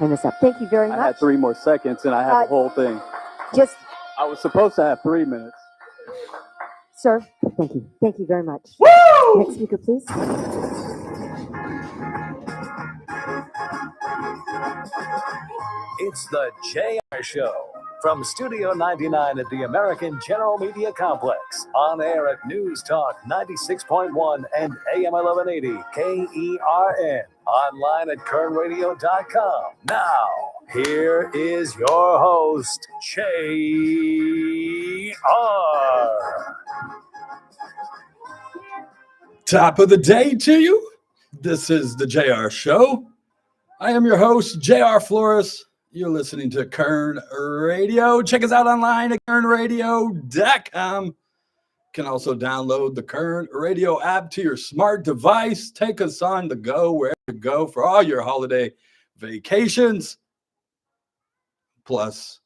turn this up. Thank you very much. I had 3 more seconds, and I have the whole thing. I was supposed to have 3 minutes. Sir, thank you. Thank you very much. Woo! Next speaker, please. It's the JR Show from Studio 99 at the American General Media Complex. On air at News Talk 96.1 and AM 1180 KERN. Online at kernradio.com. Now, here is your host, JR. Top of the day to you. This is the JR Show. I am your host, JR Flores. You're listening to Kern Radio. Check us out online at kernradio.com. You can also download the Kern Radio app to your smart device. Take us on the go wherever you go for all your holiday vacations. Plus,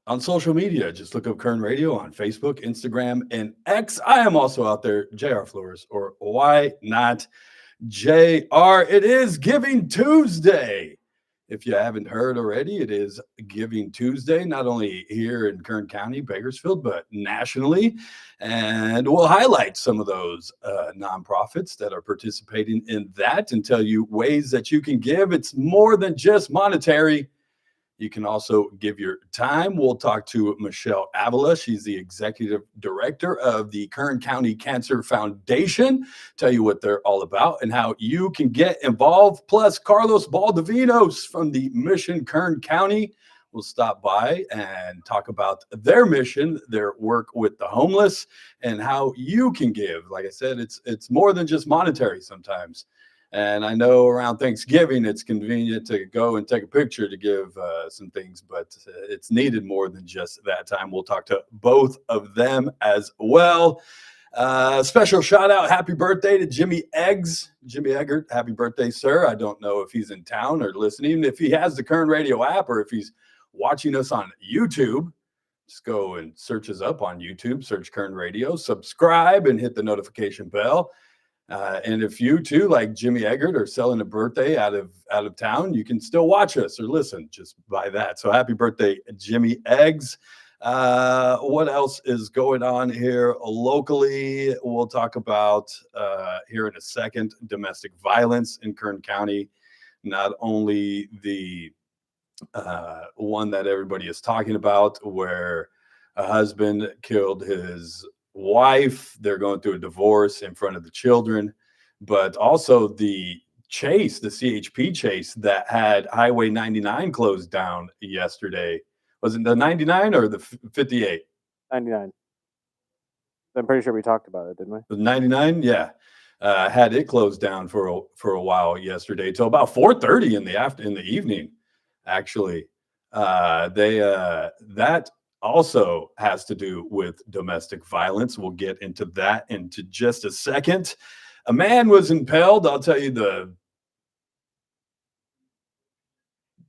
on social media, just look up Kern Radio on Facebook, Instagram, and X. I am also out there, JR Flores, or why not JR? It is Giving Tuesday. If you haven't heard already, it is Giving Tuesday, not only here in Kern County, Bakersfield, but nationally. And we'll highlight some of those nonprofits that are participating in that and tell you ways that you can give. It's more than just monetary. You can also give your time. We'll talk to Michelle Avila. She's the executive director of the Kern County Cancer Foundation. Tell you what they're all about and how you can get involved. Plus, Carlos Baldovinos from the Mission Kern County will stop by and talk about their mission, their work with the homeless, and how you can give. Like I said, it's more than just monetary sometimes. And I know around Thanksgiving, it's convenient to go and take a picture to give some things, but it's needed more than just that time. We'll talk to both of them as well. Special shout out, happy birthday to Jimmy Eggs. Jimmy Eggert, happy birthday, sir. I don't know if he's in town or listening. If he has the Kern Radio app or if he's watching us on YouTube, just go and search us up on YouTube, search Kern Radio, subscribe and hit the notification bell. And if you too, like Jimmy Eggert, are selling a birthday out of town, you can still watch us or listen just by that. So happy birthday, Jimmy Eggs. What else is going on here locally? We'll talk about here in a second, domestic violence in Kern County. Not only the one that everybody is talking about where a husband killed his wife, they're going through a divorce in front of the children, but also the chase, the CHP chase that had Highway 99 closed down yesterday. Was it the 99 or the 58? 99. I'm pretty sure we talked about it, didn't we? The 99, yeah. Had it closed down for a while yesterday till about 4:30 in the evening. Actually, that also has to do with domestic violence. We'll get into that into just a second. A man was impaled. I'll tell you the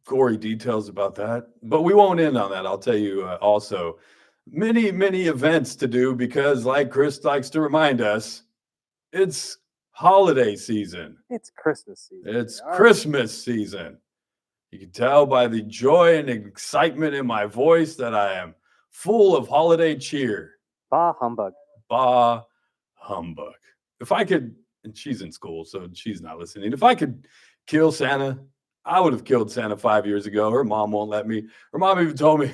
gory details about that, but we won't end on that. I'll tell you also many events to do because, like Chris likes to remind us, it's holiday season. It's Christmas season. It's Christmas season. You can tell by the joy and excitement in my voice that I am full of holiday cheer. Bah humbug. Bah humbug. If I could, and she's in school, so she's not listening. If I could kill Santa, I would have killed Santa 5 years ago. Her mom won't let me. Her mom even told me.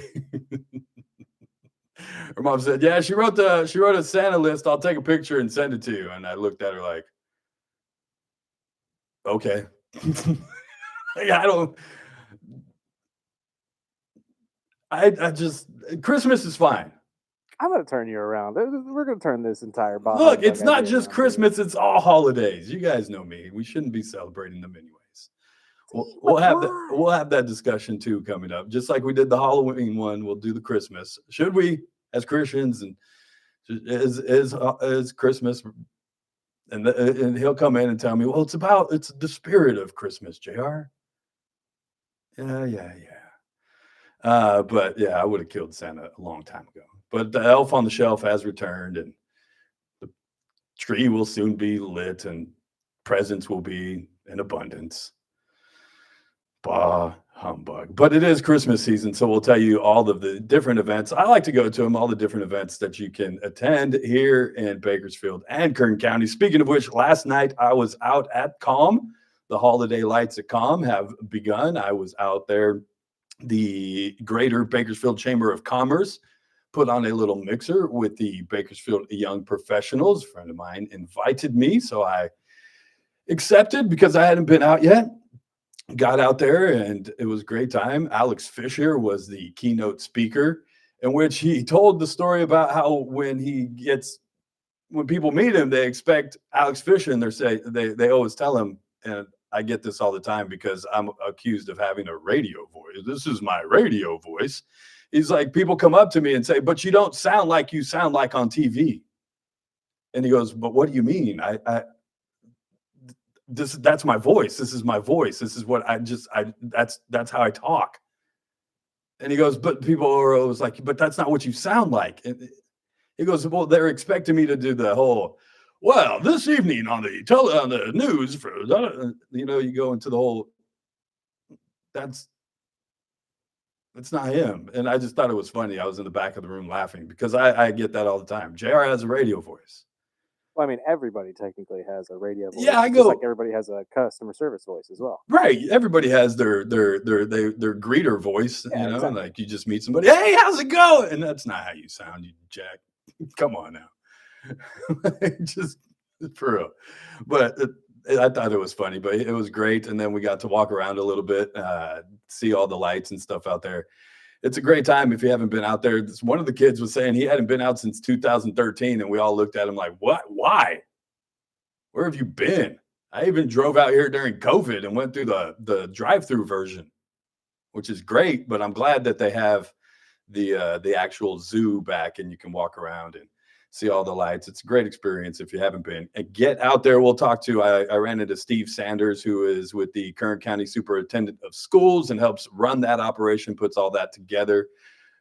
Her mom said, "Yeah, she wrote a Santa list. I'll take a picture and send it to you." And I looked at her like, "Okay." I just Christmas is fine. I'm going to turn you around. We're going to turn this entire box. Look, it's not just Christmas. It's all holidays. You guys know me. We shouldn't be celebrating them anyways. We'll have that discussion too coming up. Just like we did the Halloween one, we'll do the Christmas. Should we, as Christians, and is Christmas? And he'll come in and tell me, well, it's the spirit of Christmas, JR. Yeah. But yeah, I would have killed Santa a long time ago. But the elf on the shelf has returned, and the tree will soon be lit, and presents will be in abundance. Bah, humbug. But it is Christmas season, so we'll tell you all of the different events. I like to go to them, all the different events that you can attend here in Bakersfield and Kern County. Speaking of which, last night I was out at CALM. The holiday lights at CALM have begun. I was out there. The Greater Bakersfield Chamber of Commerce put on a little mixer with the Bakersfield Young Professionals. A friend of mine invited me, so I accepted because I hadn't been out yet. Got out there and it was a great time. Alex Fisher was the keynote speaker, in which he told the story about how when people meet him, they expect Alex Fisher, and they always tell him, and I get this all the time because I'm accused of having a radio voice. This is my radio voice. He's like, people come up to me and say, but you don't sound like you sound like on TV. And he goes, but what do you mean? That's my voice. This is my voice. This is what that's how I talk. And he goes, but people are always like, but that's not what you sound like. And he goes, well, they're expecting me to do the whole, well, this evening on the news for, you go into the whole, that's not him. And I just thought it was funny. I was in the back of the room laughing because I get that all the time. JR has a radio voice. Well, I mean, everybody technically has a radio voice. Yeah, just like everybody has a customer service voice as well. Right. Everybody has their greeter voice, Yeah, exactly. like you just meet somebody, hey, how's it going? And that's not how you sound, you jack. Come on now. Just for real. But I thought it was funny, but it was great. And then we got to walk around a little bit, see all the lights and stuff out there. It's a great time if you haven't been out there. One of the kids was saying he hadn't been out since 2013, and we all looked at him like, what? Why? Where have you been? I even drove out here during COVID and went through the drive-through version, which is great, but I'm glad that they have the actual zoo back and you can walk around and see all the lights. It's a great experience if you haven't been. And get out there. We'll talk to, I ran into Steve Sanders, who is with the Kern County Superintendent of Schools and helps run that operation, puts all that together.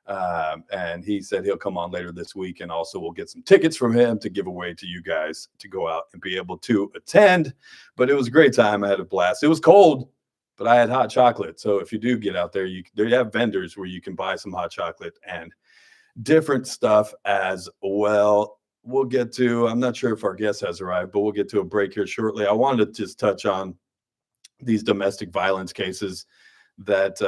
And he said he'll come on later this week, and also we'll get some tickets from him to give away to you guys to go out and be able to attend. But it was a great time. I had a blast. It was cold, but I had hot chocolate. So if you do get out there, they have vendors where you can buy some hot chocolate and different stuff as well. We'll get to, I'm not sure if our guest has arrived, but we'll get to a break here shortly. I wanted to just touch on these domestic violence cases that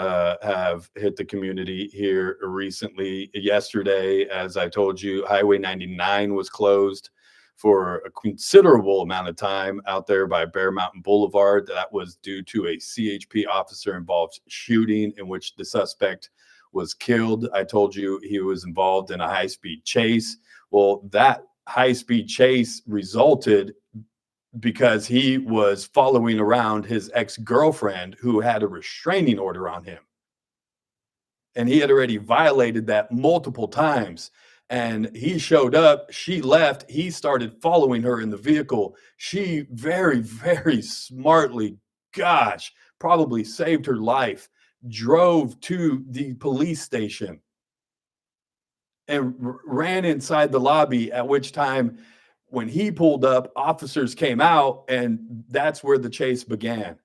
have hit the community here recently. Yesterday, as I told you, Highway 99 was closed for a considerable amount of time out there by Bear Mountain Boulevard. That was due to a CHP officer involved shooting in which the suspect was killed. I told you he was involved in a high-speed chase. Well, that high-speed chase resulted because he was following around his ex-girlfriend who had a restraining order on him. And he had already violated that multiple times. And he showed up, she left, he started following her in the vehicle. She very, very smartly, probably saved her life, drove to the police station and ran inside the lobby, at which time when he pulled up, officers came out, and that's where the chase began.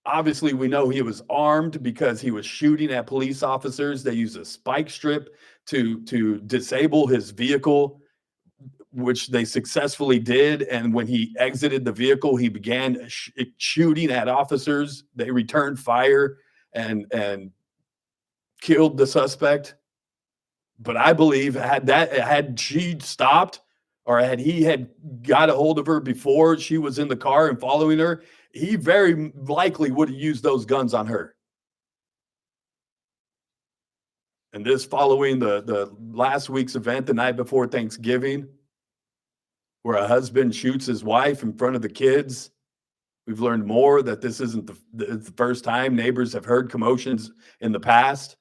Obviously, we know he was armed because he was shooting at police officers. They used a spike strip to disable his vehicle, which they successfully did. And when he exited the vehicle, he began shooting at officers. They returned fire and killed the suspect. But I believe had she stopped, or had he got a hold of her before she was in the car and following her, he very likely would have used those guns on her. And this following the last week's event, the night before Thanksgiving, where a husband shoots his wife in front of the kids. We've learned more that this isn't the first time. Neighbors have heard commotions in the past.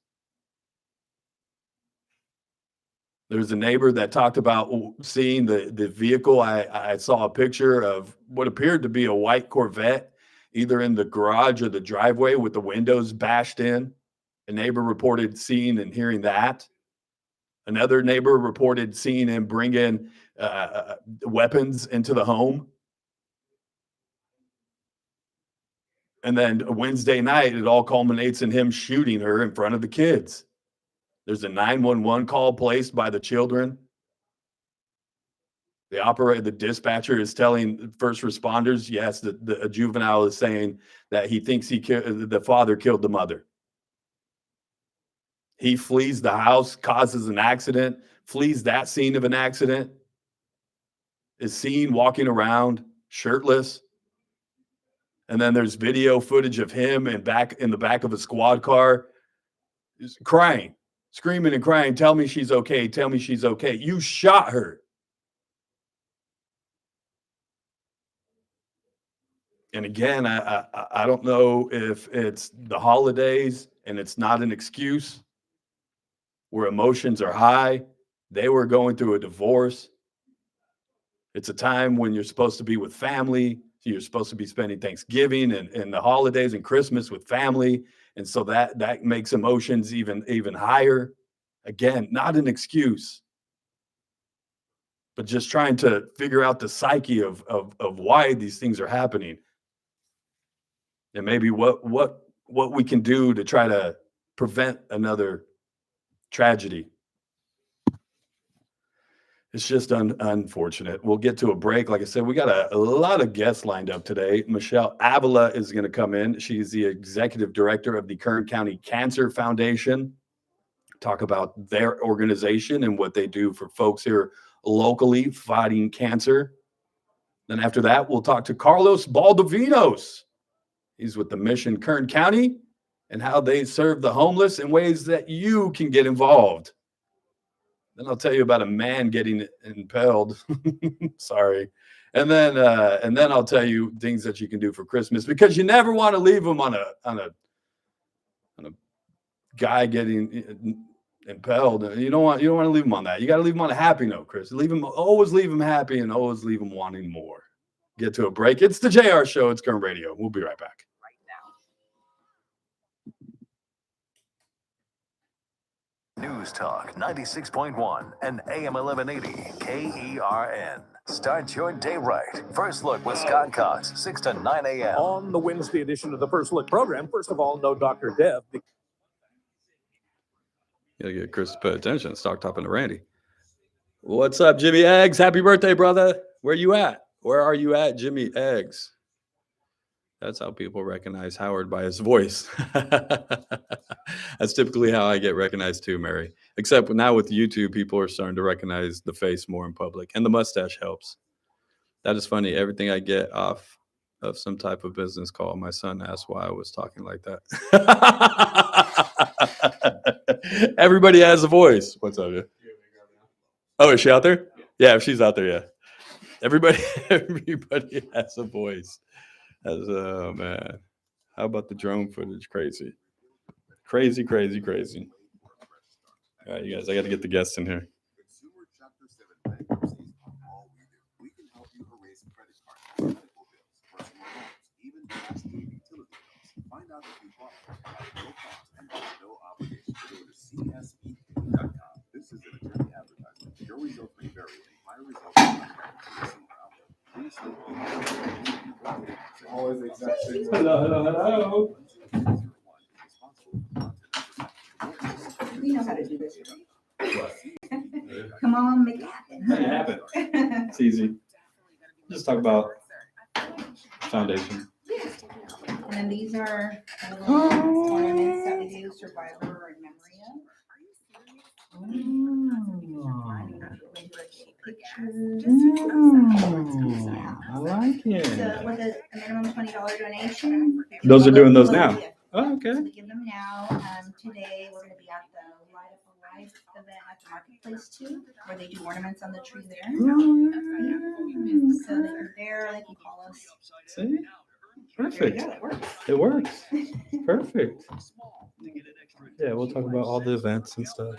There's a neighbor that talked about seeing the vehicle. I saw a picture of what appeared to be a white Corvette, either in the garage or the driveway with the windows bashed in. A neighbor reported seeing and hearing that. Another neighbor reported seeing him bring in weapons into the home. And then Wednesday night, it all culminates in him shooting her in front of the kids. There's a 911 call placed by the children. The dispatcher is telling first responders, yes, a juvenile is saying that he thinks the father killed the mother. He flees the house, causes an accident, flees that scene of an accident, is seen walking around shirtless. And then there's video footage of him in the back of a squad car, crying, screaming and crying, tell me she's okay, tell me she's okay. You shot her. And again, I don't know if it's the holidays and it's not an excuse where emotions are high. They were going through a divorce. It's a time when you're supposed to be with family. You're supposed to be spending Thanksgiving and the holidays and Christmas with family. And so that makes emotions even higher. Again, not an excuse, but just trying to figure out the psyche of why these things are happening. And maybe what we can do to try to prevent another tragedy. It's just unfortunate. We'll get to a break. Like I said, we got a lot of guests lined up today. Michelle Avila is going to come in. She's the executive director of the Kern County Cancer Foundation. Talk about their organization and what they do for folks here locally fighting cancer. Then after that, we'll talk to Carlos Baldovinos. He's with the Mission Kern County and how they serve the homeless in ways that you can get involved. Then I'll tell you about a man getting impaled. Sorry. And then I'll tell you things that you can do for Christmas, because you never want to leave them on a guy getting impaled. You don't want to leave them on that. You got to leave them on a happy note, Chris. Always leave them happy and always leave them wanting more. Get to a break. It's the JR Show. It's Kern Radio. We'll be right back. News Talk 96.1 and AM 1180 KERN. Start your day right. First Look with Scott Cox, 6 to 9 a.m. On the Wednesday edition of the First Look program, first of all, no Dr. Dev. You gotta get Chris to pay attention. Start talking to Randy. What's up, Jimmy Eggs? Happy birthday, brother. Where you at? Where are you at, Jimmy Eggs? That's how people recognize Howard, by his voice. That's typically how I get recognized too, Mary. Except now with YouTube, people are starting to recognize the face more in public. And the mustache helps. That is funny. Everything I get off of some type of business call, my son asked why I was talking like that. Everybody has a voice. What's up, dude? Oh, is she out there? Yeah, if she's out there, yeah. Everybody has a voice. Oh, man. How about the drone footage? Crazy. Crazy. All right, you guys, I got to get the guests in here. Find out if you qualify at no cost and no obligation. Go to CSE.com. This is an attorney advertisement. Your results may vary. My results always the exact same. Hello. We know how to do this. Come on, make it happen. Make it happen. It's easy. Just talk about foundation. And then these are ornaments that we do, survivor and memory of. I like it. So with a minimum $20 donation. Those are doing those now. Oh, okay. So we give them now. Today we're going to be at the Light Up a Life event at the marketplace too, where they do ornaments on the tree there. So they're there. They can call us. See? Perfect. Yeah, that works. It works. Perfect. Yeah, we'll talk about all the events and stuff.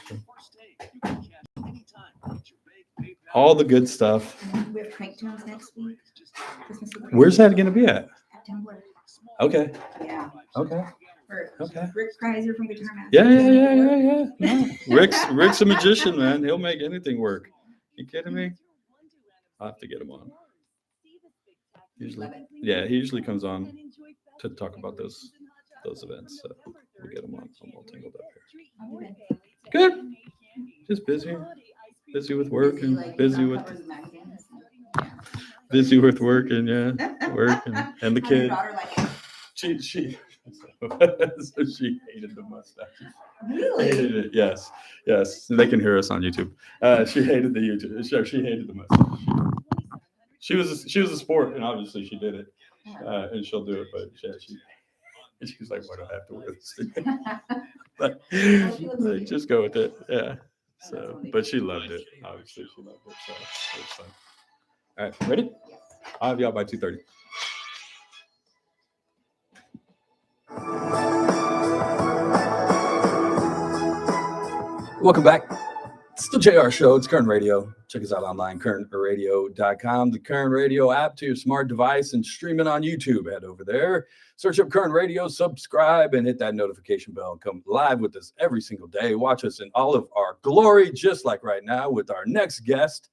All the good stuff. We have crank tunes next week. Where's that going to be at? At Tumblr. Okay. Yeah. Okay. Okay. Rick Kreiser from Guitar Master. Yeah. No. Rick's a magician, man. He'll make anything work. You kidding me? I'll have to get him on. Usually, yeah, he usually comes on to talk about those events. So we get them on. I'm all tangled up here. Good. Just busy with work and busy with work and work and the kids. She so she hated the mustache. Really? Hated it. Yes. They can hear us on YouTube. She hated the YouTube. She hated the mustache. She was a sport, and obviously she did it, and she'll do it. But she's like, why do I have to wear this thing? But just go with it. Yeah. So, but she loved it. Obviously, she loved it. So it was fun. All right, ready? I'll have y'all by 2:30. Welcome back. It's the JR Show. It's Kern Radio. Check us out online, kernradio.com, the Kern Radio app to your smart device, and stream it on YouTube. Head over there, search up Kern Radio, subscribe, and hit that notification bell. And come live with us every single day. Watch us in all of our glory, just like right now with our next guest.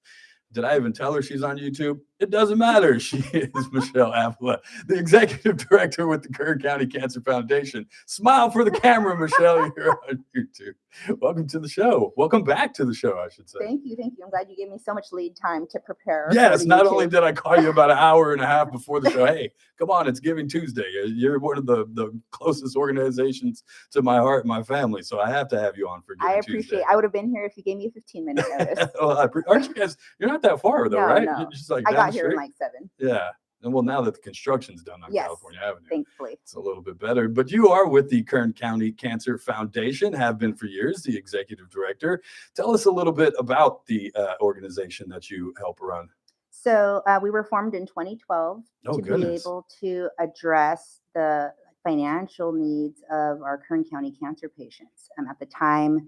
Did I even tell her she's on YouTube? It doesn't matter. She is Michelle Avila, the executive director with the Kern County Cancer Foundation. Smile for the camera, Michelle. You're on YouTube. Welcome to the show. Welcome back to the show, I should say. Thank you. I'm glad you gave me so much lead time to prepare. Yes, not only did I call you about an hour and a half before the show, hey, come on, it's Giving Tuesday. You're one of the closest organizations to my heart and my family, so I have to have you on for Giving Tuesday. I appreciate it. I would have been here if you gave me a 15-minute notice. Well, aren't you guys, you're not that far though, right? No. You're just like I got here in like 7. Yeah. And well, now that the construction's done on California Avenue, thankfully, it's a little bit better. But you are with the Kern County Cancer Foundation, have been for years, the executive director. Tell us a little bit about the organization that you help run. So we were formed in 2012 to be able to address the financial needs of our Kern County cancer patients. At the time,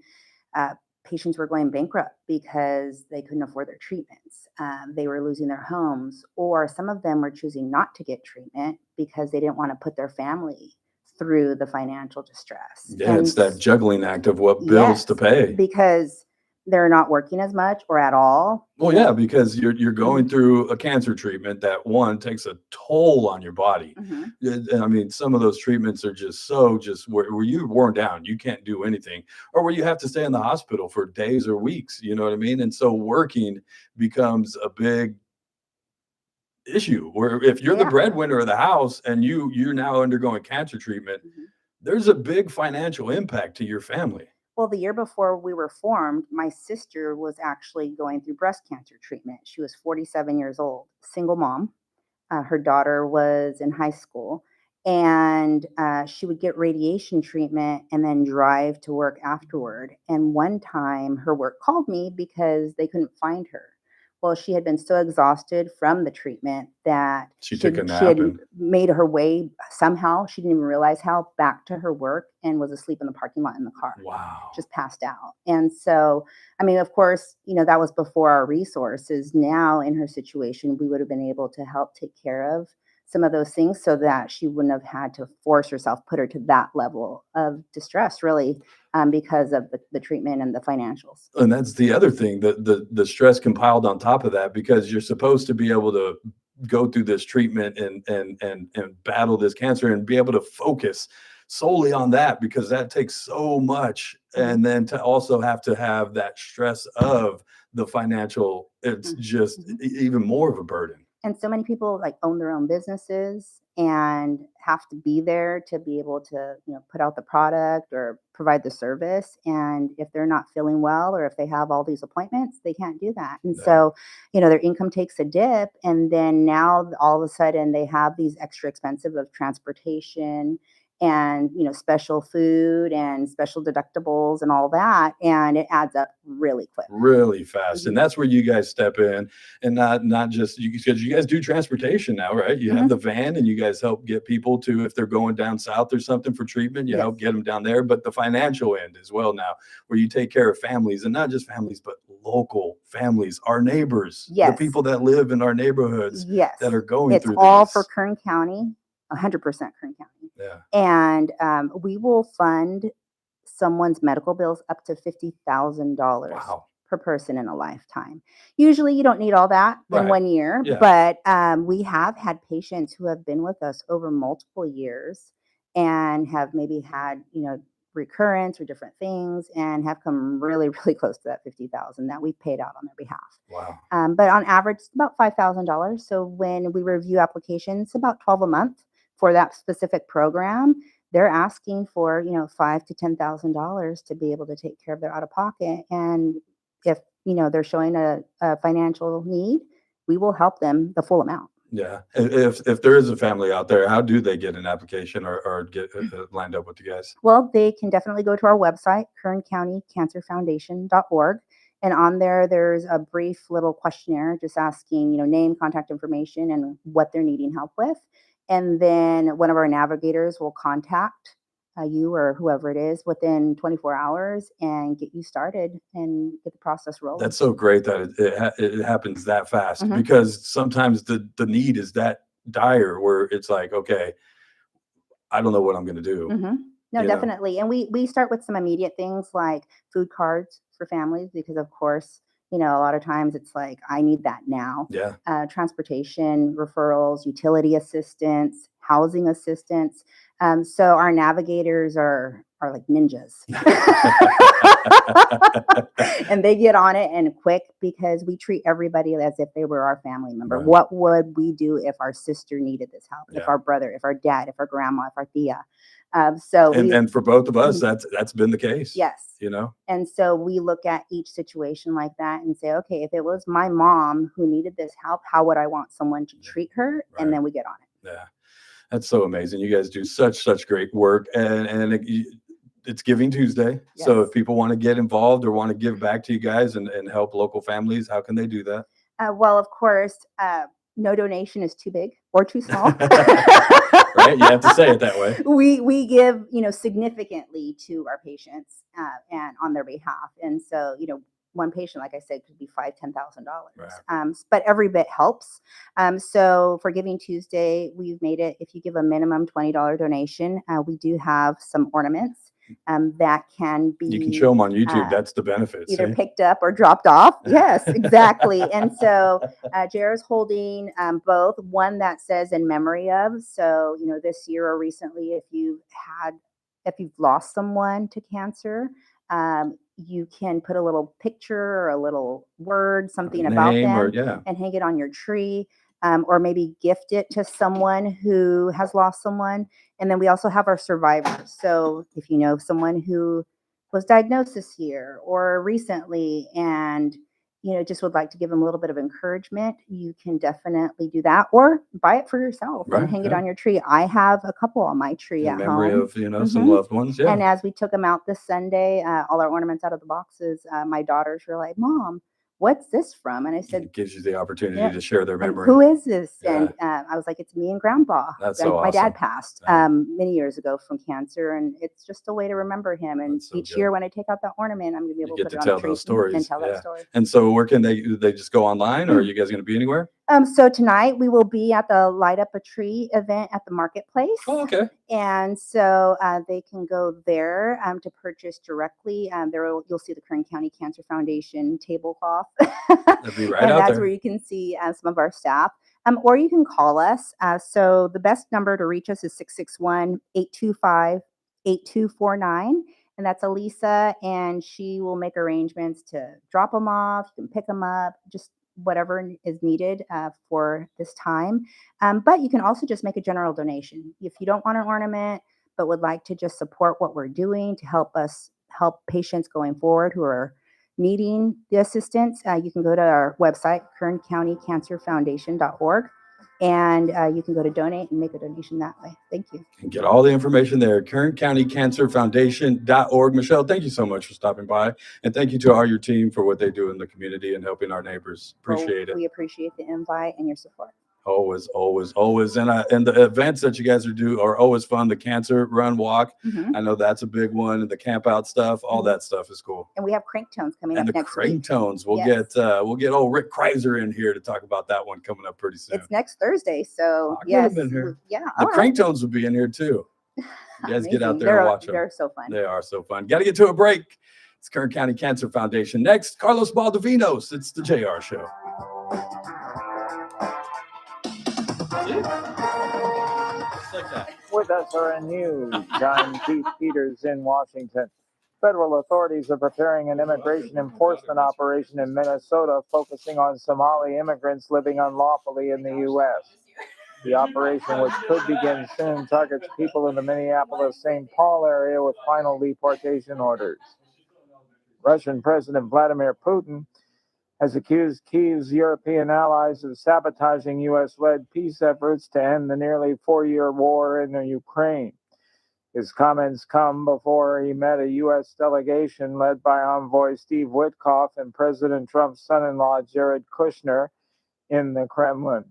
patients were going bankrupt because they couldn't afford their treatments. They were losing their homes, or some of them were choosing not to get treatment because they didn't want to put their family through the financial distress. Yeah, it's that juggling act of what bills to pay. Because they're not working as much or at all. Well, yeah, because you're going through a cancer treatment that, one, takes a toll on your body. I mean, some of those treatments are just where you're worn down, you can't do anything, or where you have to stay in the hospital for days or weeks, you know what I mean? And so working becomes a big issue, where if you're the breadwinner of the house and you're now undergoing cancer treatment, there's a big financial impact to your family. Well, the year before we were formed, my sister was actually going through breast cancer treatment. She was 47 years old, single mom. Her daughter was in high school, and she would get radiation treatment and then drive to work afterward. And one time her work called me because they couldn't find her. Well, she had been so exhausted from the treatment that she took a nap. She had made her way somehow, she didn't even realize how, back to her work, and was asleep in the parking lot in the car. Wow. Just passed out. And so, I mean, of course, that was before our resources. Now in her situation, we would have been able to help take care of some of those things so that she wouldn't have had to force herself, put her to that level of distress, really, because of the treatment and the financials. And that's the other thing, the stress compiled on top of that, because you're supposed to be able to go through this treatment and battle this cancer and be able to focus solely on that, because that takes so much. And then to also have that stress of the financial, it's just even more of a burden. And so many people own their own businesses and have to be there to be able to, put out the product or provide the service. And if they're not feeling well, or if they have all these appointments, they can't do that. And so, their income takes a dip. And then now all of a sudden they have these extra expenses of transportation and, special food and special deductibles and all that. And it adds up really quick. Really fast. And that's where you guys step in, and not just because you guys do transportation now, right? You have the van, and you guys help get people to, if they're going down south or something for treatment, you help get them down there. But the financial end as well now, where you take care of families, and not just families, but local families, our neighbors, the people that live in our neighborhoods that are going through this. It's all for Kern County, 100% Kern County. Yeah. And we will fund someone's medical bills up to $50,000 per person in a lifetime. Usually you don't need all that in Right. 1 year, Yeah. but we have had patients who have been with us over multiple years and have maybe had, recurrence or different things and have come really, really close to that 50,000 that we've paid out on their behalf. Wow. But on average, it's about $5,000. So when we review applications, about 12 a month for that specific program. They're asking for, $5,000 to $10,000 to be able to take care of their out of pocket. And if, they're showing a financial need, we will help them the full amount. Yeah. If there is a family out there, how do they get an application or get lined up with you guys? Well, they can definitely go to our website, kerncountycancerfoundation.org. And on there, there's a brief little questionnaire just asking, name, contact information, and what they're needing help with. And then one of our navigators will contact you or whoever it is within 24 hours and get you started and get the process rolling. That's so great that it happens that fast, Mhm. because sometimes the need is that dire where it's like, okay, I don't know what I'm going to do. Mm-hmm. No, definitely. And we start with some immediate things like food cards for families, because of course, a lot of times it's like, I need that now. Yeah. Transportation, referrals, utility assistance, housing assistance. So our navigators are like ninjas. And they get on it and quick, because we treat everybody as if they were our family member. Right. What would we do if our sister needed this help? Yeah. If our brother, if our dad, if our grandma, if our tia? And for both of us, that's been the case. Yes. And so we look at each situation like that and say, okay, if it was my mom who needed this help, how would I want someone to treat her? Right. And then we get on it. Yeah. That's so amazing. You guys do such great work, and it's Giving Tuesday. Yes. So if people want to get involved or want to give back to you guys and help local families, how can they do that? Well, of course, no donation is too big or too small. Right? You have to say it that way. We give, significantly to our patients and on their behalf. And so, one patient, like I said, could be $5,000, $10,000. Right. But every bit helps. So for Giving Tuesday, we've made it, if you give a minimum $20 donation, we do have some ornaments that can be. You can show them on YouTube. That's the benefits. Either picked up or dropped off. Yes, exactly. And so JR's holding both, one that says in memory of. So, this year or recently, if you've lost someone to cancer, you can put a little picture or a little word, something about them, and hang it on your tree, or maybe gift it to someone who has lost someone. And then we also have our survivors. So if you know someone who was diagnosed this year or recently and just would like to give them a little bit of encouragement, you can definitely do that, or buy it for yourself and hang it on your tree. I have a couple on my tree at memory home. of, some loved ones. Yeah. And as we took them out this Sunday, all our ornaments out of the boxes, my daughters were like, "Mom, what's this from?" And I said, it gives you the opportunity to share their memory. Who is this? Yeah. And I was like, it's me and Grandpa. That's so My dad awesome. passed many years ago from cancer, and it's just a way to remember him. And That's so each good. year when I take out that ornament, I'm going to be able to put it on tell a tree those stories. and tell Yeah. that story. And so where can they just go online, or are you guys going to be anywhere? So tonight we will be at the Light Up a Tree event at the marketplace. Oh, okay. And so they can go there to purchase directly. You'll see the Kern County Cancer Foundation tablecloth. That'd be right And out that's there. where you can see some of our staff. Or you can call us. So the best number to reach us is 661-825-8249. And that's Elisa, and she will make arrangements to drop them off. You can pick them up, just whatever is needed for this time. But you can also just make a general donation. If you don't want an ornament, but would like to just support what we're doing to help patients going forward who are needing the assistance, you can go to our website, kerncountycancerfoundation.org, and you can go to donate and make a donation that way. Thank you. And get all the information there, kerncountycancerfoundation.org. Michelle, thank you so much for stopping by. And thank you to all your team for what they do in the community and helping our neighbors. Appreciate it. We appreciate the invite and your support. Always. And the events that you guys do are always fun. The cancer run walk. Mm-hmm. I know that's a big one. And the camp out stuff, all that stuff is cool. And we have crank tones coming up And the next crank week. tones. We'll Yes. get old Rick Kreiser in here to talk about that one coming up pretty soon. It's next Thursday, so I could yes. have been here. Yeah. The all right. crank tones will be in here too. You guys get out Amazing. there and watch them. They're so fun. They are so fun. Got to get to a break. It's Kern County Cancer Foundation. Next, Carlos Baldovinos. It's the JR Show. Just like that. With SRN News, I'm Keith Peters in Washington. Federal authorities are preparing an immigration enforcement operation in Minnesota focusing on Somali immigrants living unlawfully in the U.S. The operation, which could begin soon, targets people in the Minneapolis-St. Paul area with final deportation orders. Russian President Vladimir Putin has accused Kyiv's European allies of sabotaging U.S.-led peace efforts to end the nearly 4-year war in the Ukraine. His comments come before he met a U.S. delegation led by envoy Steve Witkoff and President Trump's son-in-law Jared Kushner in the Kremlin.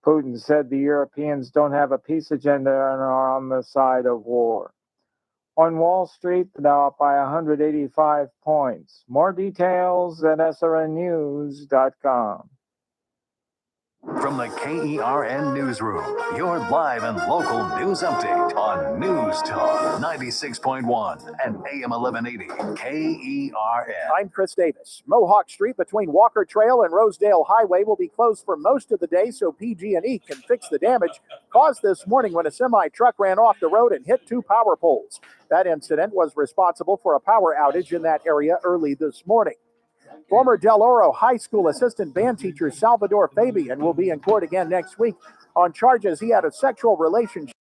Putin said the Europeans don't have a peace agenda and are on the side of war. On Wall Street, the Dow up by 185 points. More details at srnnews.com. From the KERN Newsroom, your live and local news update on News Talk 96.1 and AM 1180 KERN. I'm Chris Davis. Mohawk Street between Walker Trail and Rosedale Highway will be closed for most of the day so PG&E can fix the damage caused this morning when a semi-truck ran off the road and hit 2 power poles. That incident was responsible for a power outage in that area early this morning. Former Del Oro High School assistant band teacher Salvador Fabian will be in court again next week on charges he had a sexual relationship.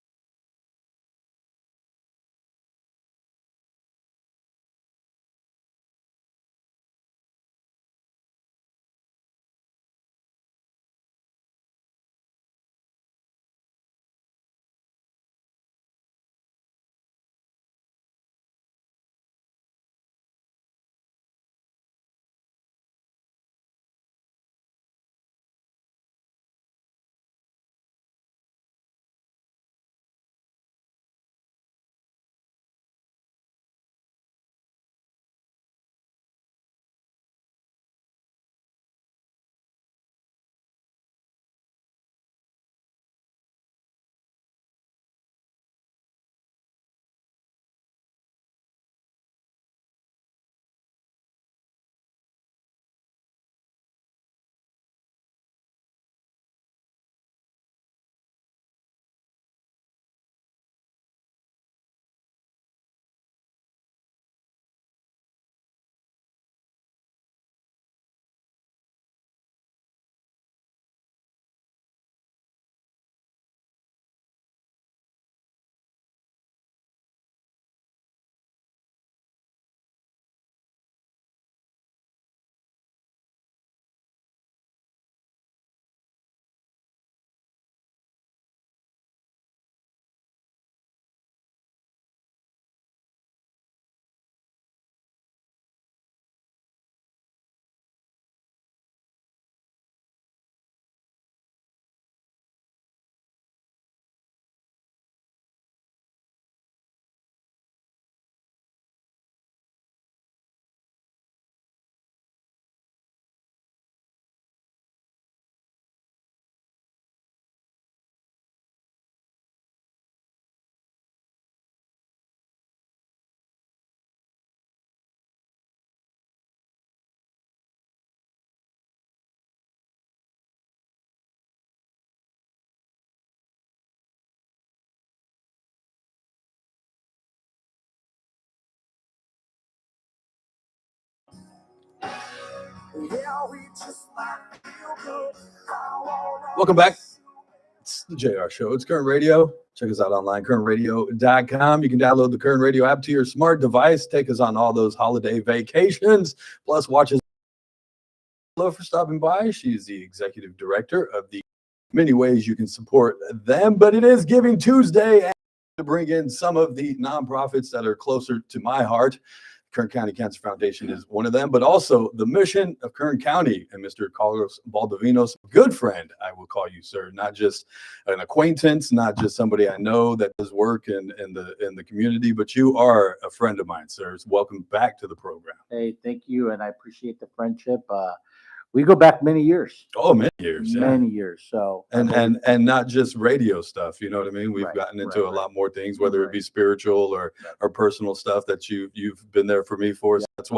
Welcome back. It's the JR Show. It's Kern Radio. Check us out online, kernradio.com. You can download the Kern Radio app to your smart device. Take us on all those holiday vacations. Plus, watch us. Hello for stopping by. She's the executive director of the many ways you can support them. But it is Giving Tuesday, and to bring in some of the nonprofits that are closer to my heart. Kern County Cancer Foundation is one of them, but also the Mission of Kern County and Mr. Carlos Baldovinos, good friend, I will call you, sir, not just an acquaintance, not just somebody I know that does work in the community, but you are a friend of mine, sir. So welcome back to the program. Hey, thank you, and I appreciate the friendship. We go back many years. Oh, many years. Many years. So and not just radio stuff. You know what I mean? We've gotten into a lot more things, whether it be spiritual or personal stuff that you've been there for me for. That's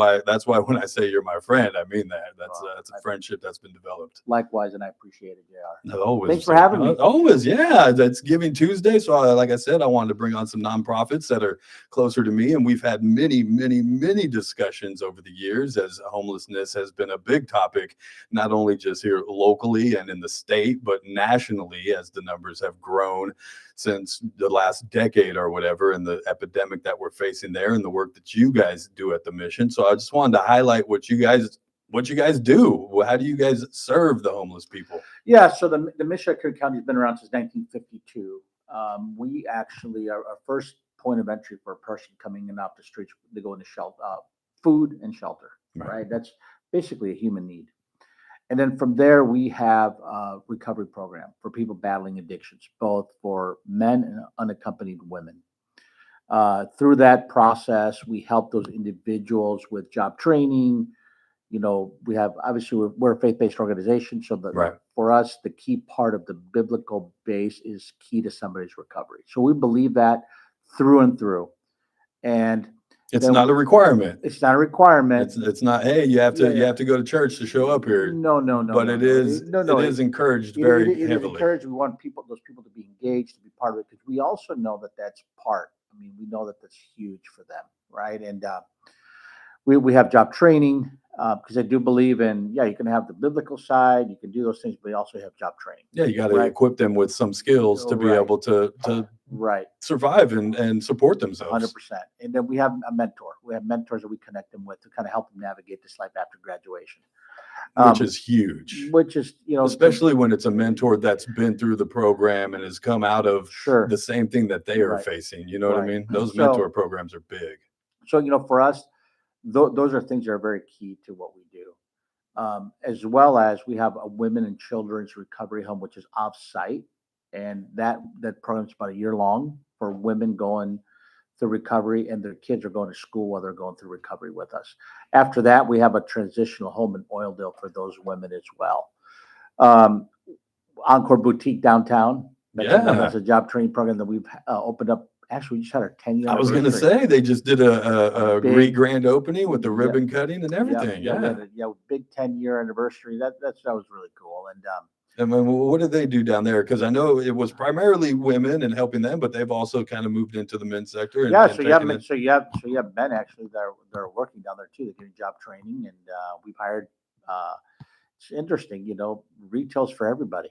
why when I say you're my friend, I mean that. That's a friendship that's been developed. Likewise, and I appreciate it, JR. Always. Thanks for having me. Always, yeah. That's Giving Tuesday. So, like I said, I wanted to bring on some nonprofits that are closer to me, and we've had many, many, many discussions over the years as homelessness has been a big topic, not only just here locally and in the state, but nationally as the numbers have grown since the last decade or whatever, and the epidemic that we're facing there, and the work that you guys do at the mission. So I just wanted to highlight what you guys do. How do you guys serve the homeless people? Yeah, so the Mission Kern County has been around since 1952. We actually are our first point of entry for a person coming in off the streets. They go into shelter, food and shelter. Right, that's basically a human need. And then from there, we have a recovery program for people battling addictions, both for men and unaccompanied women. Through that process, we help those individuals with job training. You know, we have, obviously, we're a faith-based organization. So for us, the key part of the biblical base is key to somebody's recovery. So we believe that through and through. And it's not a requirement. It's not a requirement. It's not, hey, you have to go to church to show up here. No. But it is encouraged very heavily. It is encouraged. We want those people to be engaged, to be part of it, because we also know that that's part. I mean, we know that that's huge for them, right? And we have job training because I do believe in, you can have the biblical side, you can do those things, but you also have job training. Yeah, you got to equip them with some skills to be able to survive and support themselves. 100%. And then we have a mentor. We have mentors that we connect them with to kind of help them navigate this life after graduation. Which is huge. Which is, especially when it's a mentor that's been through the program and has come out of the same thing that they are facing. You know what I mean? Those mentor programs are big. So, for us, those are things that are very key to what we do. As well as we have a women and children's recovery home, which is off-site. And that program is about a year long for women going through recovery, and their kids are going to school while they're going through recovery with us. After that, we have a transitional home in Oildale for those women as well. Encore Boutique downtown. That's a job training program that we've opened up. Actually, we just had our 10-year. I was going to say they just did a grand opening with the ribbon cutting and everything. Big 10-year anniversary. That was really cool. And what did they do down there? Because I know it was primarily women and helping them, but they've also kind of moved into the men's sector. So you have men actually that are working down there too. They're getting job training, and we've hired. It's interesting, retail's for everybody.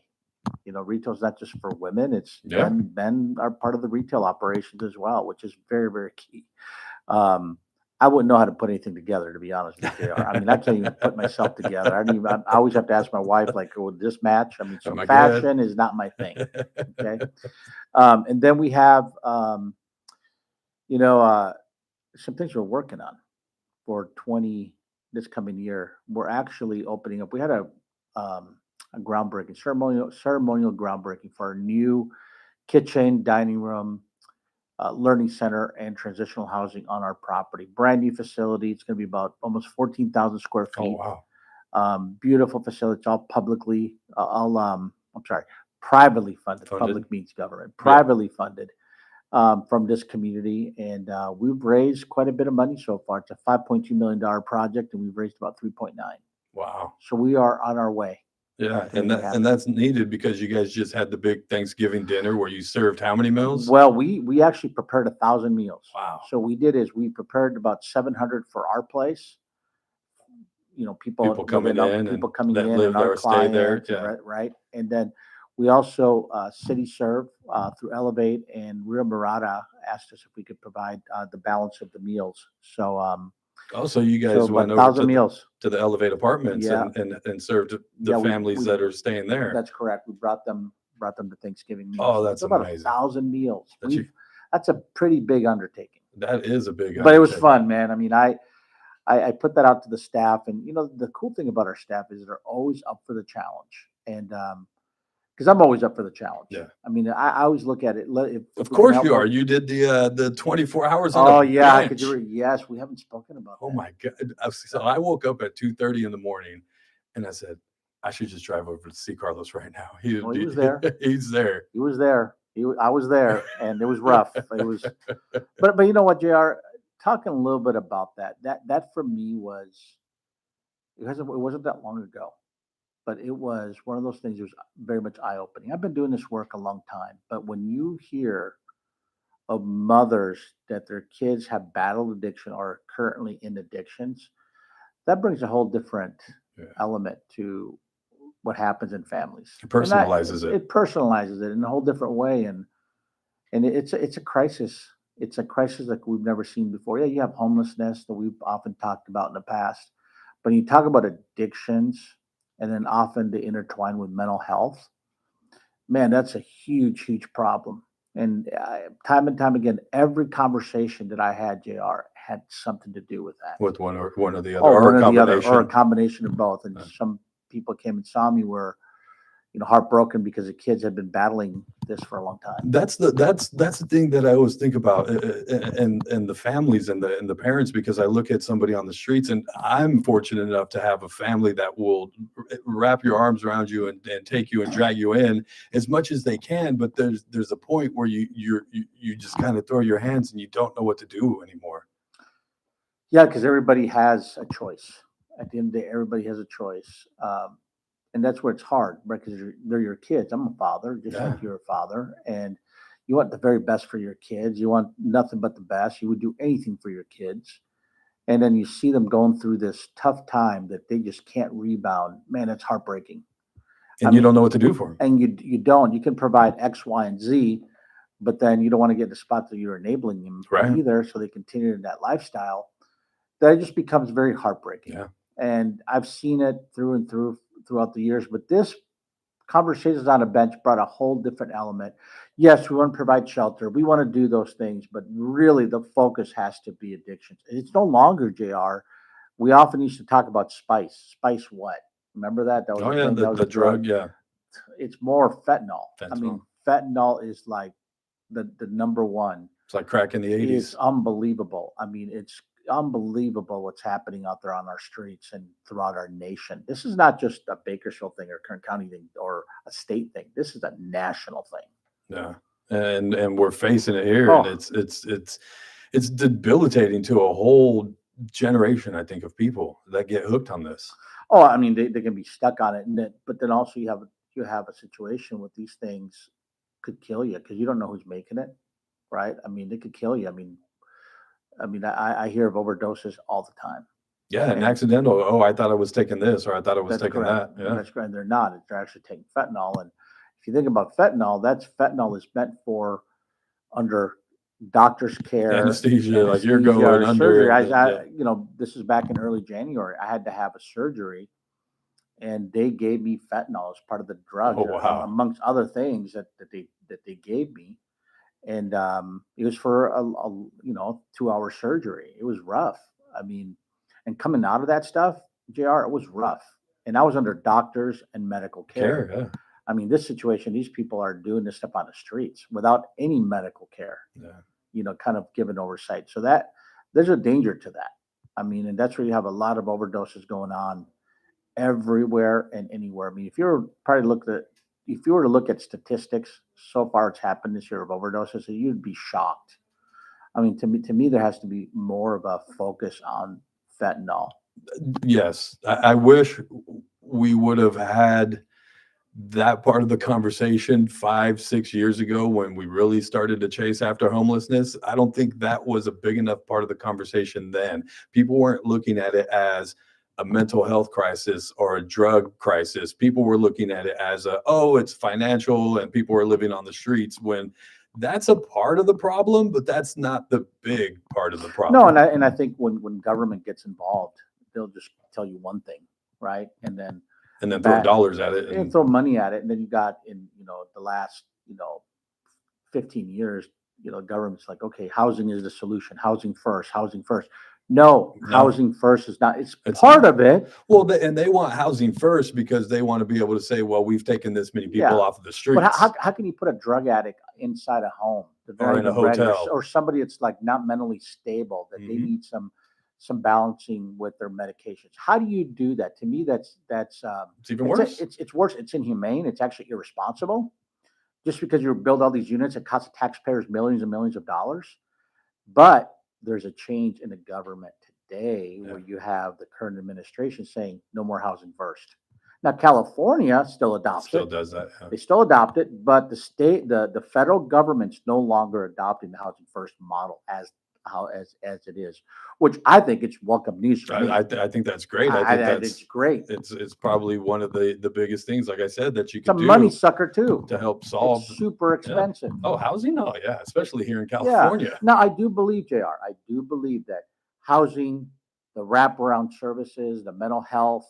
Retail's not just for women. It's men are part of the retail operations as well, which is very, very key. I wouldn't know how to put anything together, to be honest with you. I mean, I can't even put myself together. I always have to ask my wife, like, would this match? I mean, so fashion is not my thing. Okay. And then we have, some things we're working on for this coming year. We're actually opening up. We had a groundbreaking, ceremonial groundbreaking for our new kitchen, dining room, learning center, and transitional housing on our property. Brand new facility. It's going to be about almost 14,000 square feet. Oh, wow. Beautiful facility. It's all privately funded. Public means government. Privately funded from this community. And we've raised quite a bit of money so far. It's a $5.2 million project, and we've raised about 3.9. Wow. So we are on our way. Yeah, and that's needed because you guys just had the big Thanksgiving dinner where you served how many meals? Well, we actually prepared 1,000 meals. Wow. So we prepared about 700 for our place. People coming in, and our clients, right? And then we also City Serve through Elevate and Rio Mirada asked us if we could provide the balance of the meals. So so you guys went over to the Elevate Apartments and served the families that are staying there. That's correct. We brought them to Thanksgiving meals. Oh, that's about amazing. 1,000 meals. That's a pretty big undertaking. That is a big undertaking. But it was fun, man. I mean, I put that out to the staff, and the cool thing about our staff is they're always up for the challenge. And because I'm always up for the challenge. Yeah. I mean, I always look at it. Of course you are. You did the 24 hours on the bench. I could do it. Yes, we haven't spoken about that. Oh my God. So I woke up at 2:30 in the morning and I said, I should just drive over to see Carlos right now. He was there. He's there. He was there. I was there, and it was rough. It was, but you know what, JR? talking a little bit about that for me was, it wasn't that long ago, but it was one of those things that was very much eye opening. I've been doing this work a long time, but when you hear of mothers that their kids have battled addiction or are currently in addictions, that brings a whole different element to what happens in families. It personalizes it. It personalizes it in a whole different way, and it's a crisis. It's a crisis like we've never seen before. Yeah, you have homelessness that we've often talked about in the past, but when you talk about addictions and then often they intertwine with mental health, man, that's a huge, huge problem. And time and time again, every conversation that I had, JR, had something to do with that. With one or the other, Oh, or one a or the other, combination. or a combination of both. And some people came and saw me were, heartbroken because the kids had been battling this for a long time. That's the thing that I always think about, and the families and the parents, because I look at somebody on the streets, and I'm fortunate enough to have a family that will wrap your arms around you and take you and drag you in as much as they can. But there's a point where you just kind of throw your hands and you don't know what to do anymore. Yeah, because everybody has a choice. At the end of the day, everybody has a choice. And that's where it's hard, right? Because they're your kids. I'm a father, just like you're a father. And you want the very best for your kids. You want nothing but the best. You would do anything for your kids. And then you see them going through this tough time that they just can't rebound. Man, it's heartbreaking. And you don't know what to do for them. And you don't. You can provide X, Y, and Z, but then you don't want to get in the spot that you're enabling them either. So they continue in that lifestyle. That just becomes very heartbreaking. Yeah. And I've seen it through and through throughout the years, but this Conversations on a Bench brought a whole different element. Yes, we want to provide shelter. We want to do those things, but really the focus has to be addictions. It's no longer, JR. We often used to talk about spice. Spice what? Remember that? That was the drug, yeah. It's more fentanyl. I mean, fentanyl is like the number one. It's like crack in the 80s. It's unbelievable. I mean, it's unbelievable what's happening out there on our streets and throughout our nation. This is not just a Bakersfield thing or Kern County thing or a state thing. This is a national thing. Yeah, and we're facing it here, and it's debilitating to a whole generation, I think, of people that get hooked on this. Oh, I mean, they can be stuck on it, but then also you have a situation with these things could kill you because you don't know who's making it, right? I mean, they could kill you. I mean, I hear of overdoses all the time. Yeah, an accidental. Oh, I thought I was taking this, or I thought I was taking that. Yeah, that's correct. And they're not. They're actually taking fentanyl. And if you think about fentanyl, fentanyl is meant for under doctor's care, anesthesia, like you're going under. Surgery. This is back in early January. I had to have a surgery, and they gave me fentanyl as part of the drug, amongst other things that they gave me. And it was for a 2-hour surgery. It was rough. I mean, and coming out of that stuff, JR, it was rough. And I was under doctors and medical care. Yeah. I mean, this situation, these people are doing this stuff on the streets without any medical care. Yeah. Kind of given oversight. So that there's a danger to that. I mean, and that's where you have a lot of overdoses going on everywhere and anywhere. I mean, if you were to look at statistics, so far it's happened this year of overdoses, so you'd be shocked. I mean, to me, there has to be more of a focus on fentanyl. Yes, I wish we would have had that part of the conversation 5-6 years ago when we really started to chase after homelessness. I don't think that was a big enough part of the conversation then. People weren't looking at it as a mental health crisis or a drug crisis. People were looking at it as it's financial and people are living on the streets, when that's a part of the problem, but that's not the big part of the problem. No, and I think when government gets involved, they'll just tell you one thing, right? And then throw dollars at it and throw money at it. And then you got in the last 15 years, government's like, okay, housing is the solution. Housing first. No, housing first is not. It's part of it. Well, and they want housing first because they want to be able to say, well, we've taken this many people off of the streets. But how can you put a drug addict inside a home, or in a hotel, or somebody that's like not mentally stable, that they need some balancing with their medications? How do you do that? To me, that's it's even worse. It's worse. It's inhumane. It's actually irresponsible. Just because you build all these units, it costs taxpayers millions and millions of dollars. But there's a change in the government today where you have the current administration saying no more housing first. Now, California still adopts Still it. does that. They still adopt it, but the federal government's no longer adopting the housing first model as it is, which I think it's welcome news for me. I think that's great. I think it's great. It's probably one of the biggest things, like I said, that you It's can a do money sucker too. to help solve. It's super expensive. Oh, housing? Oh, yeah, especially here in Yeah. California. Now, I do believe, JR, I do believe that housing, the wraparound services, the mental health,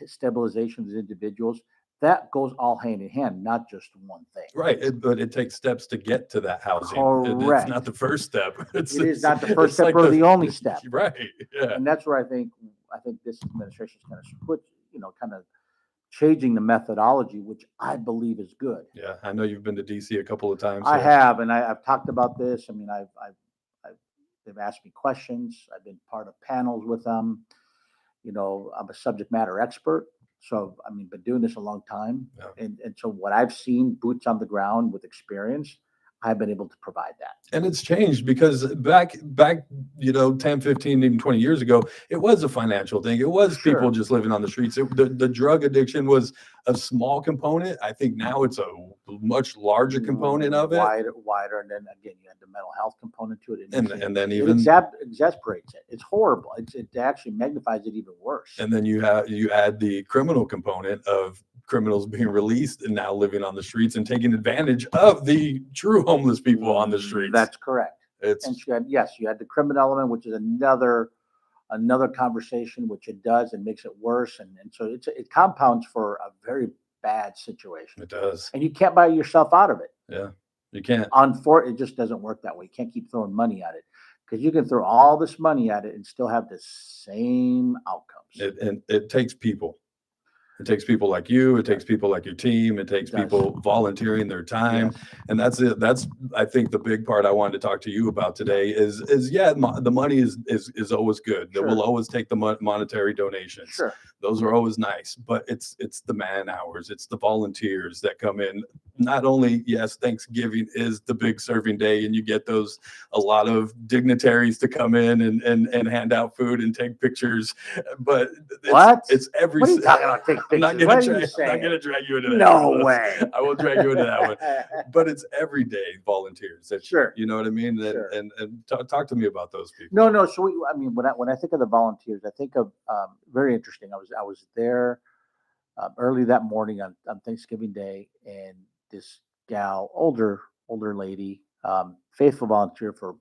stabilization of these individuals, that goes all hand in hand, not just one thing. Right, but it takes steps to get to that housing. Correct. It's not the first step. It is not the first step or the only step. Right. Yeah. And that's where I think this administration is kind of switch, kind of changing the methodology, which I believe is good. Yeah, I know you've been to DC a couple of times. I so- have, and I've talked about this. I mean, they've asked me questions. I've been part of panels with them. I'm a subject matter expert. So, I mean, been doing this a long time. Yeah. And so what I've seen, boots on the ground with experience, I've been able to provide that. And it's changed because back, 10, 15, even 20 years ago, it was a financial thing. It was Sure. people just living on the streets. The drug addiction was a small component. I think now it's a much larger component of it. Wider. And then again, you had the mental health component to it. And then it even exasperates it. It's horrible. It actually magnifies it even worse. and then you add the criminal component of criminals being released and now living on the streets and taking advantage of the true homeless people on the streets. That's correct. It's And you had the criminal element, which is another conversation, which it does and makes it worse. And so it compounds for a very bad situation. it does. And you can't buy yourself out of it. Yeah. You can't. It just doesn't work that way. You can't keep throwing money at it because you can throw all this money at it and still have the same outcomes. It takes people. It takes people like you. It takes people like your team. It takes people volunteering their time. Yes. And that's it. That's, I think, the big part I wanted to talk to you about today is the money is always good. Sure. We'll always take the monetary donations. Sure. Those are always nice, but it's the man hours. It's the volunteers that come in. Not only, yes, Thanksgiving is the big serving day and you get a lot of dignitaries to come in and hand out food and take pictures, but it's every. What are you talking about? Take I'm not pictures? gonna drag you into that. No way. I will drag you into that one. But it's everyday volunteers. Sure. You know what I mean? Sure. And talk to me about those people. No. So when I think of the volunteers, I think of very interesting. I was there early that morning on Thanksgiving Day, and this gal, older lady, faithful volunteer for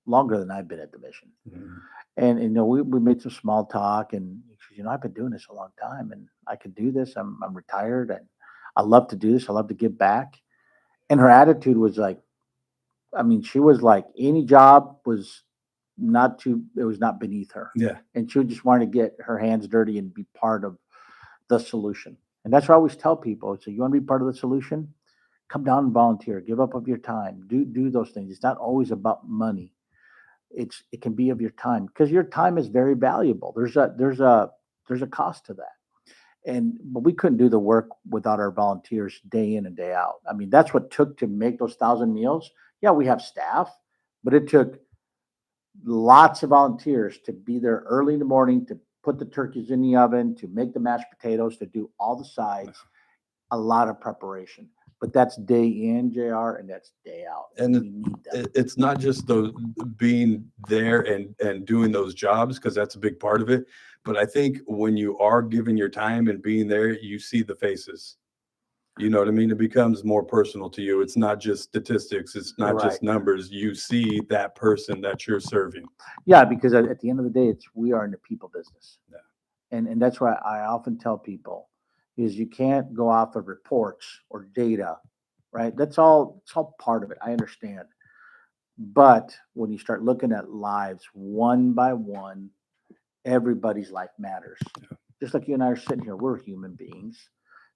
longer than I've been at the mission. Mhm. And we made some small talk, and she said, I've been doing this a long time, and I can do this. I'm retired, and I love to do this. I love to give back. And her attitude was like, she was like, any job was not beneath her. Yeah. And she just wanted to get her hands dirty and be part of the solution. And that's what I always tell people. So you want to be part of the solution? Come down and volunteer. Give up of your time. Do those things. It's not always about money. It can be of your time, because your time is very valuable. There's a cost to that. But we couldn't do the work without our volunteers day in and day out. That's what it took to make those 1,000 meals. Yeah, we have staff, but it took lots of volunteers to be there early in the morning, to put the turkeys in the oven, to make the mashed potatoes, to do all the sides, a lot of preparation. But that's day in, JR, and that's day out. And we need that. it's not just being there and doing those jobs, because that's a big part of it. But I think when you are giving your time and being there, you see the faces. You know what I mean? It becomes more personal to you. It's not just statistics. It's not just numbers. You see that person that you're serving. Yeah, because at the end of the day, we are in the people business. Yeah. And that's why I often tell people is you can't go off of reports or data, right? It's all part of it. I understand. But when you start looking at lives one by one, everybody's life matters. Yeah. Just like you and I are sitting here, we're human beings.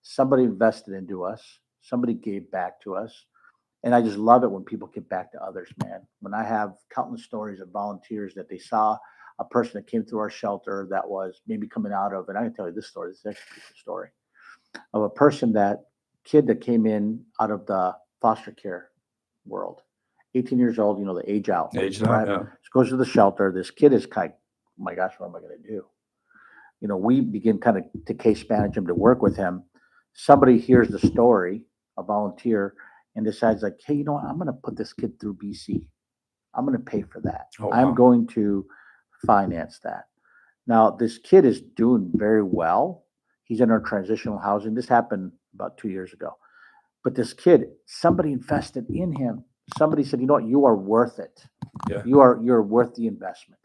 Somebody invested into us. Somebody gave back to us. And I just love it when people give back to others, man. When I have countless stories of volunteers that they saw a person that came through our shelter that was maybe coming out of, and I can tell you this story, this is actually a beautiful story, of a kid that came in out of the foster care world, 18 years old, the age out. Age out, yeah. Goes to the shelter. This kid is kind of, oh my gosh, what am I going to do? We begin kind of to case manage him, to work with him. Somebody hears the story, a volunteer, and decides like, hey, I'm going to put this kid through BC. I'm going to pay for that. Oh, I'm wow. going to finance that. Now, this kid is doing very well. He's in our transitional housing. This happened about 2 years ago. But this kid, somebody invested in him. Somebody said, you know what, you are worth it. Yeah. You're worth the investment.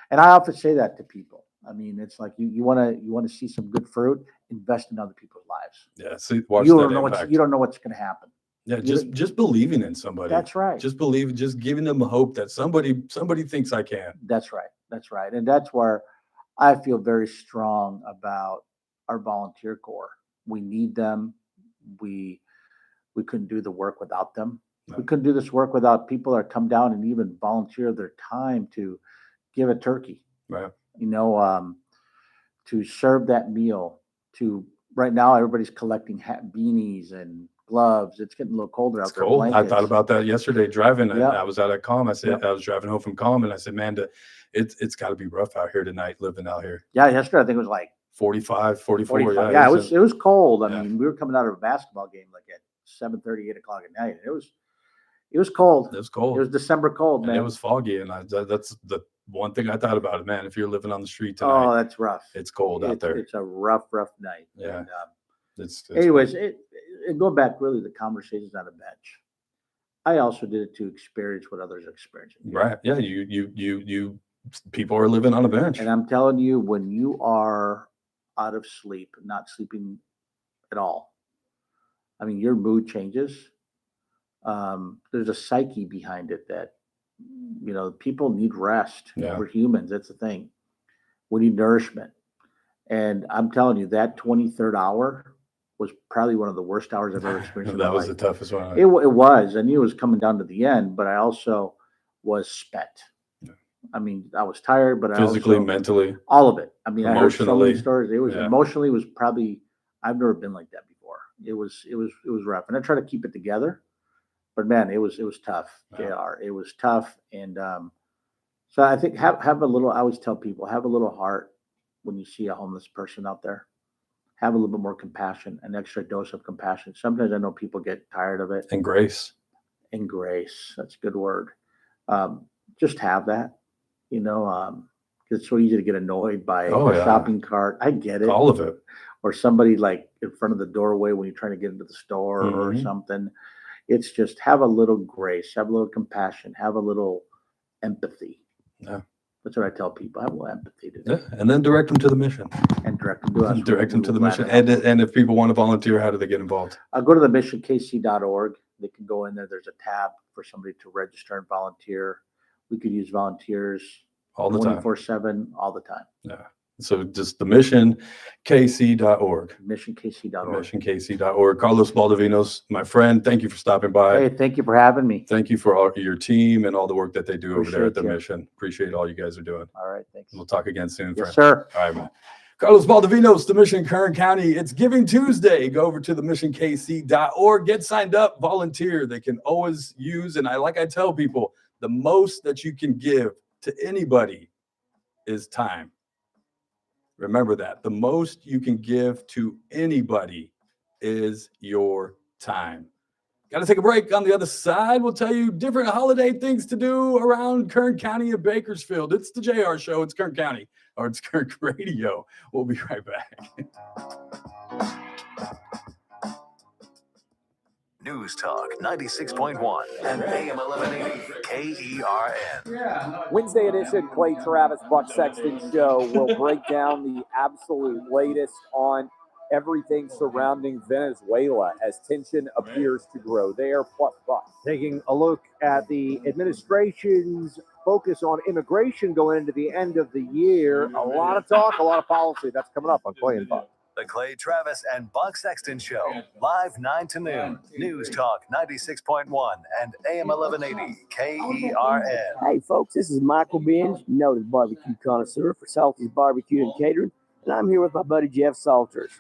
And I often say that to people. I mean, it's like you want to see some good fruit, invest in other people's lives. Yeah, see, watch You that don't know impact. you don't know what's going to happen. Yeah, just believing in somebody. That's right. Just believing, just giving them hope that somebody thinks I can. That's right. That's right. And that's where I feel very strong about our volunteer corps. We need them. We couldn't do the work without them. No. We couldn't do this work without people that come down and even volunteer their time to give a turkey. Right. To serve that meal. Right now, everybody's collecting beanies and gloves. It's getting a little colder out there. Cold. I Blankets. thought about that yesterday driving. Yeah. I was out at Com. I said, Yeah. I was driving home from Com, and I said, man, it's got to be rough out here tonight, living out here. Yeah, yesterday I think it was like 45, 44. 45. Yeah, it was cold. I Yeah. mean, we were coming out of a basketball game like at 7:30, 8 o'clock at night. And it was cold. It was cold. It was December cold, man. And it was foggy, and that's the one thing I thought about it, man. If you're living on the street tonight, Oh, that's rough. it's cold out there. It's a rough night. Yeah. And, It's anyways, and going back, really, the conversations on a bench. I also did it to experience what others are experiencing. right. Yeah, you people are living on a bench. And I'm telling you, when you are out of sleep, not sleeping at all, I mean, your mood changes. There's a psyche behind it that, people need rest. Yeah. We're humans. That's the thing. We need nourishment. And I'm telling you, that 23rd hour was probably one of the worst hours I've ever experienced. That was the toughest one. It was. I knew it was coming down to the end, but I also was spent. Yeah. I mean, I was tired, but Physically, I also, mentally, all of it. I mean, I heard so many emotionally. stories. It was Yeah. emotionally was probably, I've never been like that before. It was rough, and I try to keep it together, but man, it was tough. Yeah. JR, it was tough, and so I think have a little. I always tell people, have a little heart when you see a homeless person out there. Have a little bit more compassion, an extra dose of compassion. Sometimes I know people get tired of it. and grace. And grace, that's a good word. Just have that, 'cause it's so easy to get annoyed by Oh, a yeah. shopping cart. I get it. All of it. Or somebody like in front of the doorway when you're trying to get into the store or Mhm. something. It's just have a little grace, have a little compassion, have a little empathy. Yeah. That's what I tell people. Have a little empathy to Yeah. And then direct them to the mission. and direct them to us. Direct them to the We'll mission. gladly help. And if people want to volunteer, how do they get involved? Go to the missionkc.org. They can go in there. There's a tab for somebody to register and volunteer. We could use volunteers All the time. 24/7, all the time. Yeah. So just the missionkc.org. Missionkc.org. Missionkc.org. Carlos Baldovinos, my friend, thank you for stopping by. Hey, thank you for having me. Thank you for all your team and all the work that they do over there at the Appreciate you. mission. Appreciate all you guys are doing. All right, thanks. We'll talk again soon, friend. Yes, sir. All right, man. Carlos Baldovinos, the Mission Kern County. It's Giving Tuesday. Go over to the missionkc.org. Get signed up, volunteer. They can always use, and I tell people, the most that you can give to anybody is time. Remember that. The most you can give to anybody is your time. Got to take a break. On the other side, we'll tell you different holiday things to do around Kern County and Bakersfield. It's the JR Show. It's Kern County, or it's Kern Radio. We'll be right back. News Talk 96.1 and AM 1180 KERN. Wednesday edition Clay Travis Buck Sexton Show will break down the absolute latest on everything surrounding Venezuela as tension appears to grow there. Plus, taking a look at the administration's focus on immigration going into the end of the year. A lot of talk, a lot of policy. That's coming up on Clay and Buck. The Clay Travis and Buck Sexton Show, live 9 to noon. News Talk 96.1 and AM 1180 KERN. Hey folks, this is Michael Binge, noted barbecue connoisseur for Salty's Barbecue and Catering, and I'm here with my buddy Jeff Salters.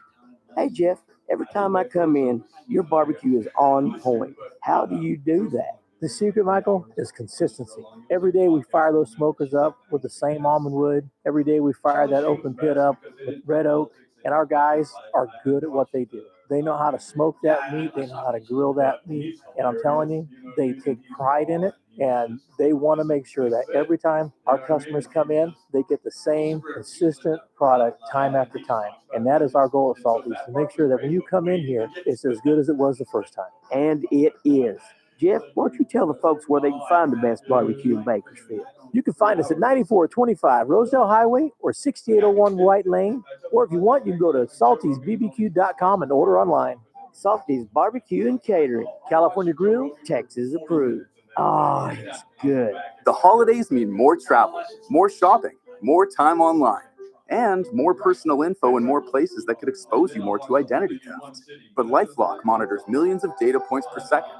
Hey Jeff, every time I come in, your barbecue is on point. How do you do that? The secret, Michael, is consistency. Every day we fire those smokers up with the same almond wood. Every day we fire that open pit up with red oak. And our guys are good at what they do. They know how to smoke that meat. They know how to grill that meat. And I'm telling you, they take pride in it. And they want to make sure that every time our customers come in, they get the same consistent product time after time. And that is our goal at Salty's, to make sure that when you come in here, it's as good as it was the first time. And it is. Jeff, why don't you tell the folks where they can find the best barbecue in Bakersfield? You can find us at 9425 Rosedale Highway or 6801 White Lane. Or if you want, you can go to saltysbbq.com and order online. Salty's Barbecue and Catering. California Grill, Texas approved. Oh, it's good. The holidays mean more travel, more shopping, more time online, and more personal info in more places that could expose you more to identity theft. But LifeLock monitors millions of data points per second.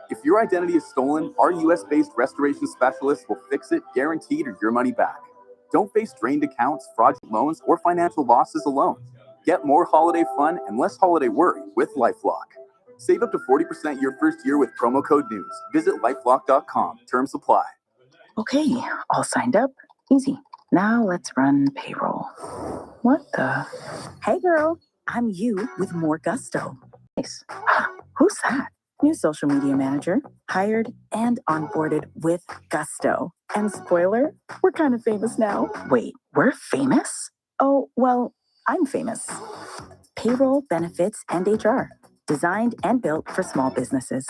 If your identity is stolen, our US-based restoration specialists will fix it, guaranteed, or your money back. Don't face drained accounts, fraudulent loans, or financial losses alone. Get more holiday fun and less holiday worry with LifeLock. Save up to 40% your first year with promo code NEWS. Visit lifelock.com. Terms apply. Okay, all signed up. Easy. Now let's run payroll. What the? Hey girl, I'm you with more gusto. Nice. Who's that? New social media manager, hired and onboarded with gusto. And spoiler, we're kind of famous now. Wait, we're famous? Oh, well, I'm famous. Payroll, benefits, and HR. Designed and built for small businesses.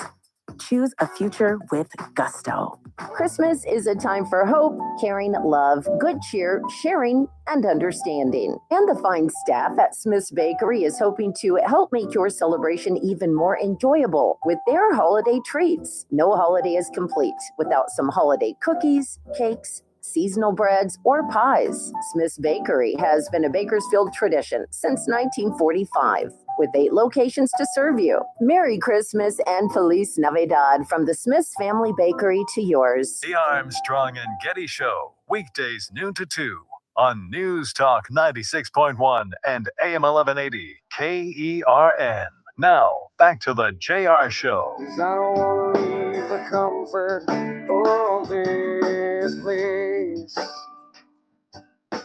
Choose a future with gusto. Christmas is a time for hope, caring, love, good cheer, sharing, and understanding. And the fine staff at Smith's Bakery is hoping to help make your celebration even more enjoyable with their holiday treats. No holiday is complete without some holiday cookies, cakes, seasonal breads, or pies. Smith's Bakery has been a Bakersfield tradition since 1945, with 8 locations to serve you. Merry Christmas and Feliz Navidad from the Smith's Family Bakery to yours. The Armstrong and Getty Show, weekdays noon to 2 on News Talk 96.1 and AM 1180 KERN. Now, back to the JR Show. I don't want to leave the comfort of this place.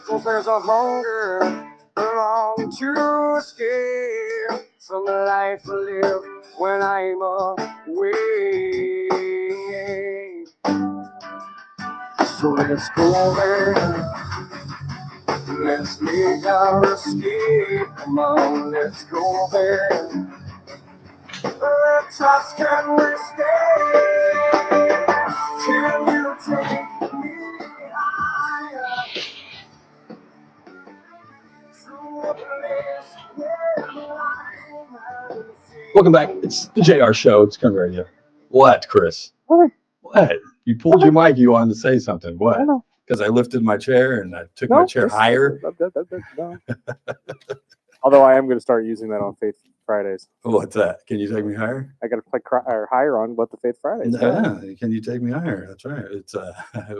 So there's a hunger long to escape from the life I live when I'm away. So let's go there. Let's make our escape. Come on, let's go there. Let's ask, can we stay? Can you take me higher? To a place where I can see. Welcome back. It's the JR Show. It's Kern Radio. What, Chris? What? What? You pulled your mic. You wanted to say something. What? Because I lifted my chair and I took my chair higher. No. Although I am going to start using that on Faith Fridays. What's that? Can you take me higher? I got to play higher on what the Faith Fridays. Yeah, can you take me higher? That's right. It's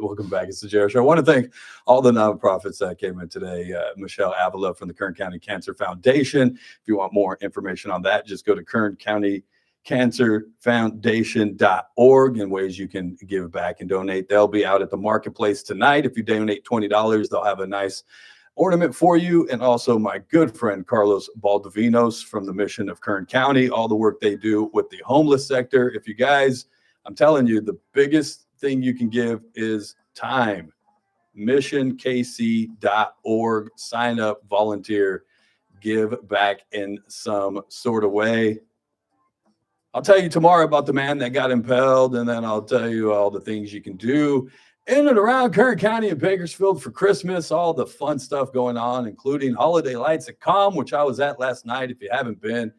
welcome back. It's the JR Show. I want to thank all the nonprofits that came in today. Michelle Avila from the Kern County Cancer Foundation. If you want more information on that, just go to Kern County cancerfoundation.org and ways you can give back and donate. They'll be out at the marketplace tonight. If you donate $20, they'll have a nice ornament for you. And also my good friend Carlos Baldovinos from the Mission of Kern County, all the work they do with the homeless sector. If you guys, I'm telling you, the biggest thing you can give is time. missionkc.org. Sign up, volunteer, give back in some sort of way. I'll tell you tomorrow about the man that got impaled, and then I'll tell you all the things you can do in and around Kern County and Bakersfield for Christmas, all the fun stuff going on, including Holiday Lights at COM, which I was at last night. If you haven't been,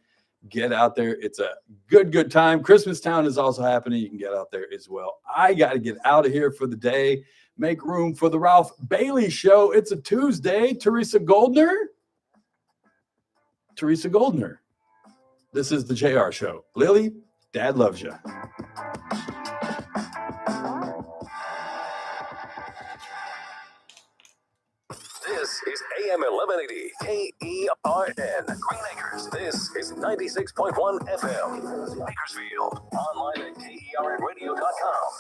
get out there. It's a good time. Christmas Town is also happening. You can get out there as well. I got to get out of here for the day. Make room for the Ralph Bailey Show. It's a Tuesday. Teresa Goldner. This is the JR Show. Lily, Dad loves you. This is AM 1180 KERN. Green Acres. This is 96.1 FM. Bakersfield. Online at KERNradio.com.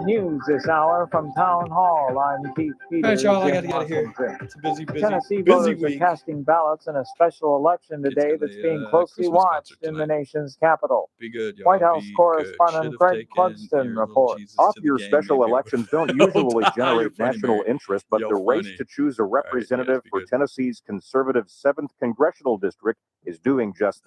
News this hour from Town Hall. I'm Keith All right, Peters y'all, I in gotta get out of here. Washington. It's a busy Tennessee busy voters week. are casting ballots in a special election Kids today got that's a, being closely Christmas watched concert in the tonight. nation's capital. Be good, y'all. White House Be correspondent good. Fred Should've Clugston taken your little reports. Jesus to the Off-year game, special maybe. elections don't You're usually generate funny, national Mary. interest, but Yo, the race funny. to choose a All right, you guys representative be for good. Tennessee's conservative 7th congressional district is doing just that.